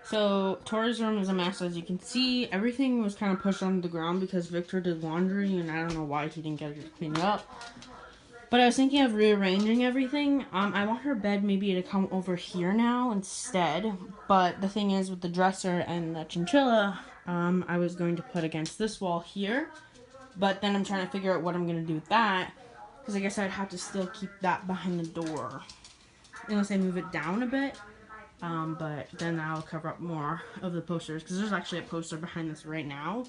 So Tori's room is a mess, as you can see. Everything was kind of pushed onto the ground because Victor did laundry, and I don't know why he didn't get it to clean it up. But I was thinking of rearranging everything. I want her bed maybe to come over here now instead. But the thing is, with the dresser and the chinchilla, I was going to put against this wall here. But then I'm trying to figure out what I'm going to do with that, because I guess I'd have to still keep that behind the door, unless I move it down a bit. But then that'll cover up more of the posters, because there's actually a poster behind this right now.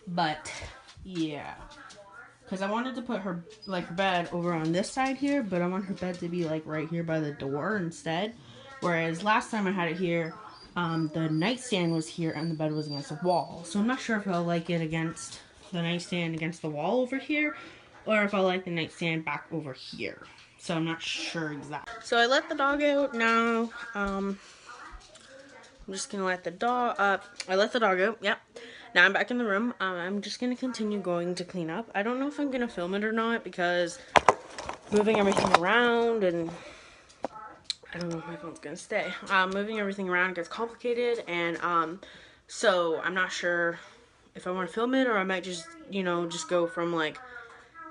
But yeah, because I wanted to put her bed over on this side here, but I want her bed to be like right here by the door instead. Whereas last time I had it here, the nightstand was here and the bed was against the wall. So I'm not sure if I'll like it against the nightstand against the wall over here, or if I'll like the nightstand back over here. So I'm not sure exactly. So I let the dog out now. I'm just gonna let the dog I let the dog out, yep. Now I'm back in the room. I'm just gonna continue going to clean up. I don't know if I'm gonna film it or not, because moving everything around, and I don't know if my phone's gonna stay. Moving everything around gets complicated, and so I'm not sure if I want to film it, or I might just, just go from like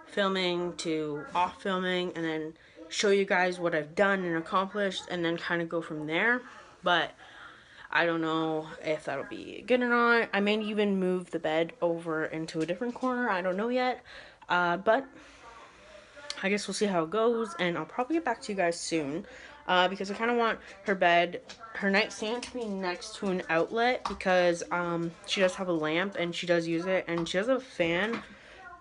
filming to off filming and then show you guys what I've done and accomplished, and then kind of go from there. But I don't know if that'll be good or not. I may even move the bed over into a different corner. I don't know yet. But I guess we'll see how it goes, and I'll probably get back to you guys soon. Because I kind of want her nightstand to be next to an outlet, because she does have a lamp and she does use it, and she has a fan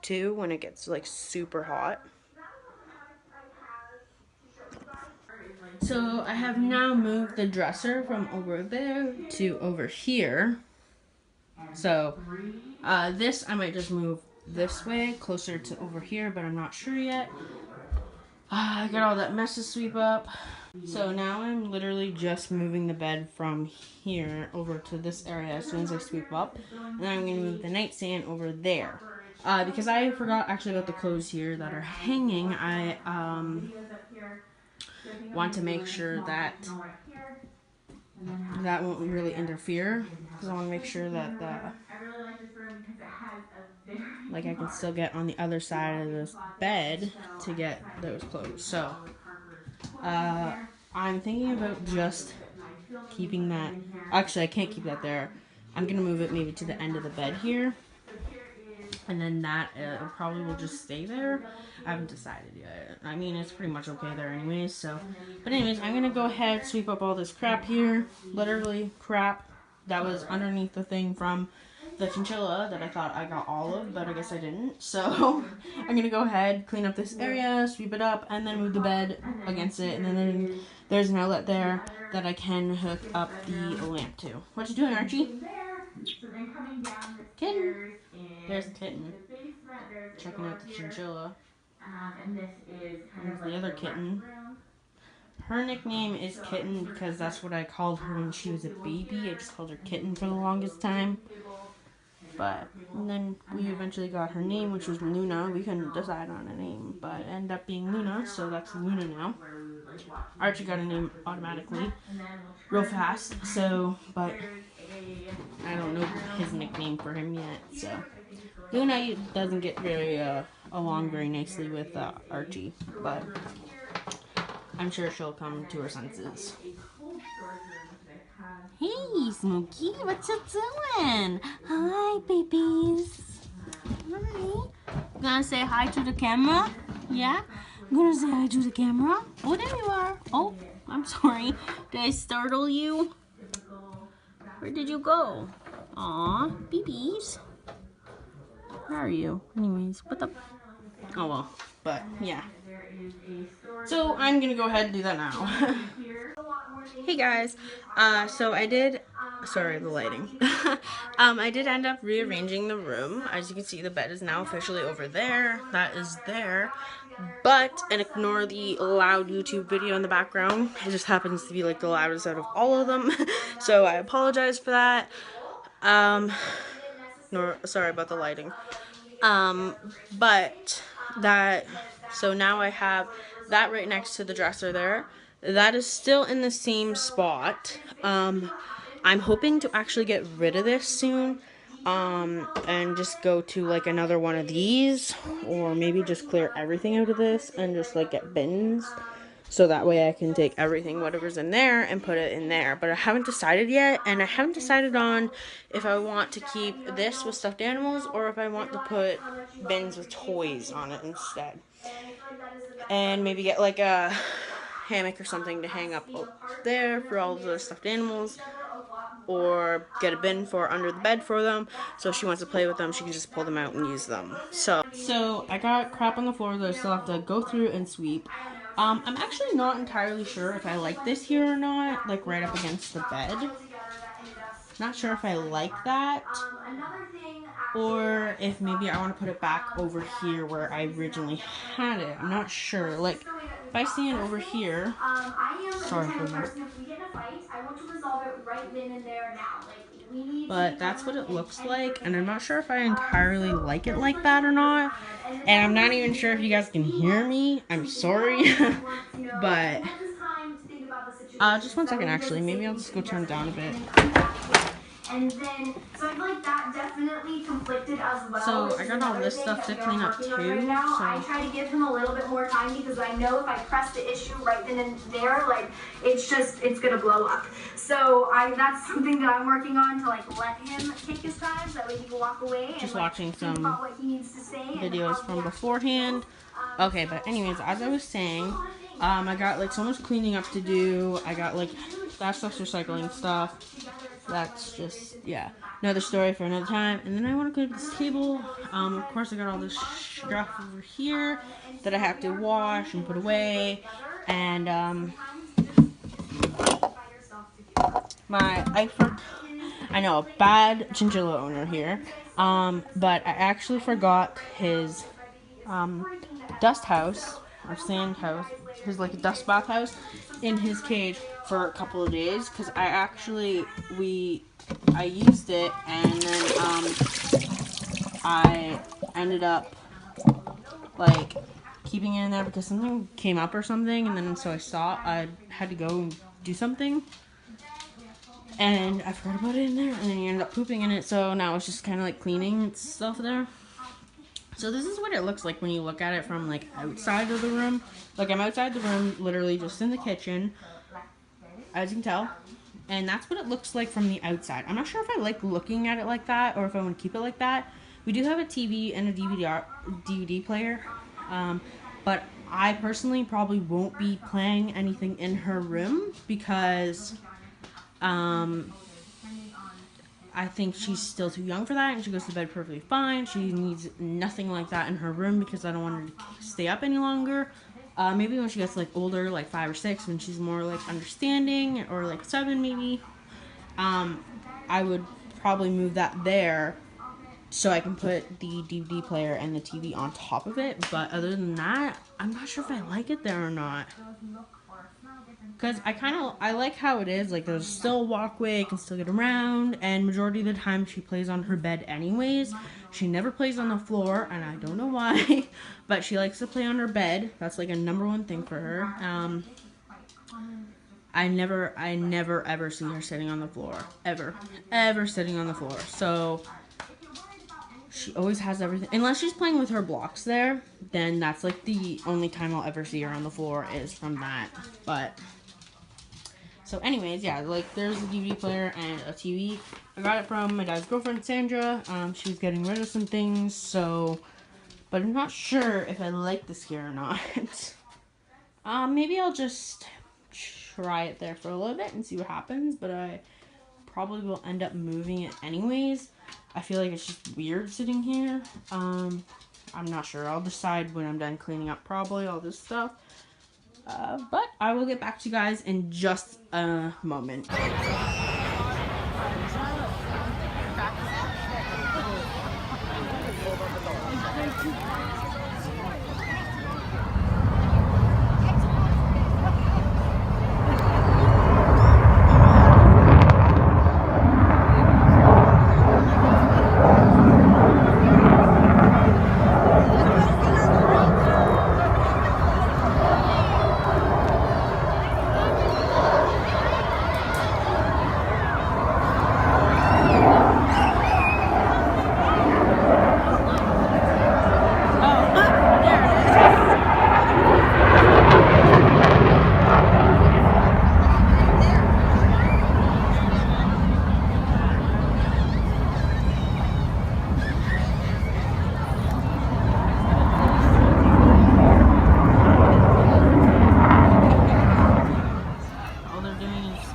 too when it gets like super hot. So I have now moved the dresser from over there to over here. So this I might just move this way closer to over here, but I'm not sure yet. I got all that mess to sweep up. So now I'm literally just moving the bed from here over to this area as soon as I sweep up. And then I'm going to move the nightstand over there. Because I forgot actually about the clothes here that are hanging. I want to make sure that that won't really interfere. Because I want to make sure that I can still get on the other side of this bed to get those clothes. So I'm thinking about just keeping that. Actually, I can't keep that there. I'm going to move it maybe to the end of the bed here. And then that probably will just stay there. I haven't decided yet. I mean, it's pretty much okay there anyways. So, but anyways, I'm going to go ahead, sweep up all this crap here. Literally crap that was underneath the thing from the chinchilla that I thought I got all of, but I guess I didn't. So I'm going to go ahead, clean up this area, sweep it up, and then move the bed against it. And then there's an outlet there that I can hook up the lamp to. What you doing, Archie? Kitten. There's Kitten. Checking out the chinchilla. There's the other kitten. Her nickname is Kitten because that's what I called her when she was a baby. I just called her Kitten for the longest time. But, and then we eventually got her name, which was Luna. We couldn't decide on a name, but it ended up being Luna, so that's Luna now. Archie got a name automatically, real fast, so, but I don't know his nickname for him yet, so. Luna doesn't get very, along very nicely with, Archie, but I'm sure she'll come to her senses. Hey, Smokey, what you doing? Hi, babies. Hi. Gonna say hi to the camera? Yeah? Gonna say hi to the camera? Oh, there you are. Oh, I'm sorry. Did I startle you? Where did you go? Aw, babies. Where are you? Anyways, what the... Oh, well. But, yeah. So, I'm gonna go ahead and do that now. Hey guys, so I did, sorry the lighting, I did end up rearranging the room. As you can see, the bed is now officially over there, that is there, but, and ignore the loud YouTube video in the background, it just happens to be like the loudest out of all of them, so I apologize for that, sorry about the lighting, but that, so now I have that right next to the dresser there. that is still in the same spot. I'm hoping to actually get rid of this soon. And just go to like another one of these, or maybe just clear everything out of this and just like get bins. So that way I can take everything, whatever's in there, and put it in there. But I haven't decided yet, and I haven't decided on if I want to keep this with stuffed animals or if I want to put bins with toys on it instead. And maybe get like a hammock or something to hang up there for all the stuffed animals, or get a bin for under the bed for them, so if she wants to play with them she can just pull them out and use them. So I got crap on the floor that I still have to go through and sweep. I'm actually not entirely sure if I like this here or not, like right up against the bed. Not sure if I like that, or if maybe I want to put it back over here where I originally had it. I'm not sure. Like, if I stand over here, sorry for that. But that's what it looks like, and I'm not sure if I entirely like it like that or not. And I'm not even sure if you guys can hear me. I'm sorry. But just one second, actually. Maybe I'll just go turn it down a bit. And then, so I feel like that definitely conflicted as well. So I got all this stuff to clean up too. Right now, so I try to give him a little bit more time because I know if I press the issue right then and there, like it's gonna blow up. So that's something that I'm working on, to like let him take his time, so that way he can walk away. Just and, watching some videos from beforehand. Okay, but anyways, as I was saying, I got like so much cleaning up to do. I got like that stuff's recycling stuff. That's just, yeah, another story for another time. And then I want to clean up this table. Of course, I got all this stuff over here that I have to wash and put away. And I know, a bad chinchilla owner here. But I actually forgot his dust house or sand house, his like dust bath house, in his cage for a couple of days, because I used it, and then I ended up like keeping it in there because something came up or something, and then so I had to go and do something, and I forgot about it in there, and then he ended up pooping in it, so now it's just kind of like cleaning stuff there. So this is what it looks like when you look at it from like outside of the room. Like, I'm outside the room, literally just in the kitchen, as you can tell. And that's what it looks like from the outside. I'm not sure if I like looking at it like that or if I want to keep it like that. We do have a TV and a DVD player. But I personally probably won't be playing anything in her room because I think she's still too young for that, and she goes to bed perfectly fine. She needs nothing like that in her room because I don't want her to stay up any longer. Maybe when she gets like older, like 5 or 6, when she's more like understanding, or like 7 maybe, I would probably move that there so I can put the DVD player and the TV on top of it. But other than that, I'm not sure if I like it there or not. Because I like how it is. Like, there's still a walkway, I can still get around, and majority of the time she plays on her bed anyways. She never plays on the floor, and I don't know why, but she likes to play on her bed. That's like a #1 thing for her. I never ever see her sitting on the floor. Ever sitting on the floor. So she always has everything. Unless she's playing with her blocks there, then that's like the only time I'll ever see her on the floor is from that. But so anyways, yeah, like there's a DVD player and a TV. I got it from my dad's girlfriend, Sandra. She was getting rid of some things, so, but I'm not sure if I like this here or not. Maybe I'll just try it there for a little bit and see what happens, but I probably will end up moving it anyways. I feel like it's just weird sitting here. I'm not sure. I'll decide when I'm done cleaning up probably all this stuff. But I will get back to you guys in just a moment.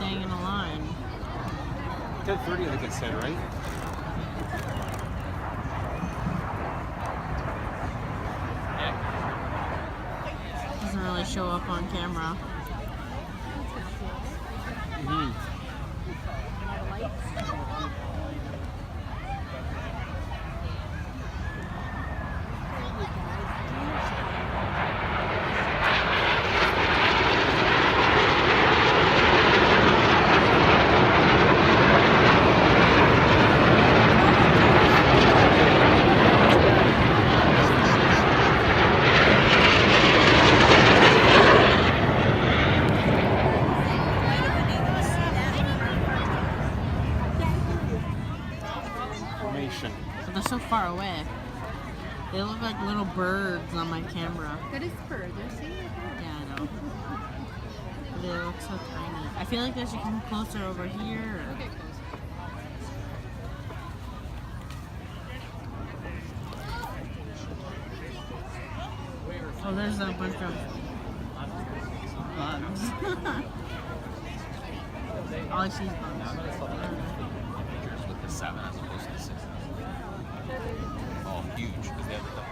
staying in a line. 10:30, like I said, right? Doesn't really show up on camera. But they're so far away. They look like little birds on my camera. That is further, see? Yeah, I know. They look so tiny. I feel like they should come closer over here. Okay, close. Oh, there's a bunch of bugs. All I see is bugs. With the 7 as opposed to the 6. Oh, huge, because they have the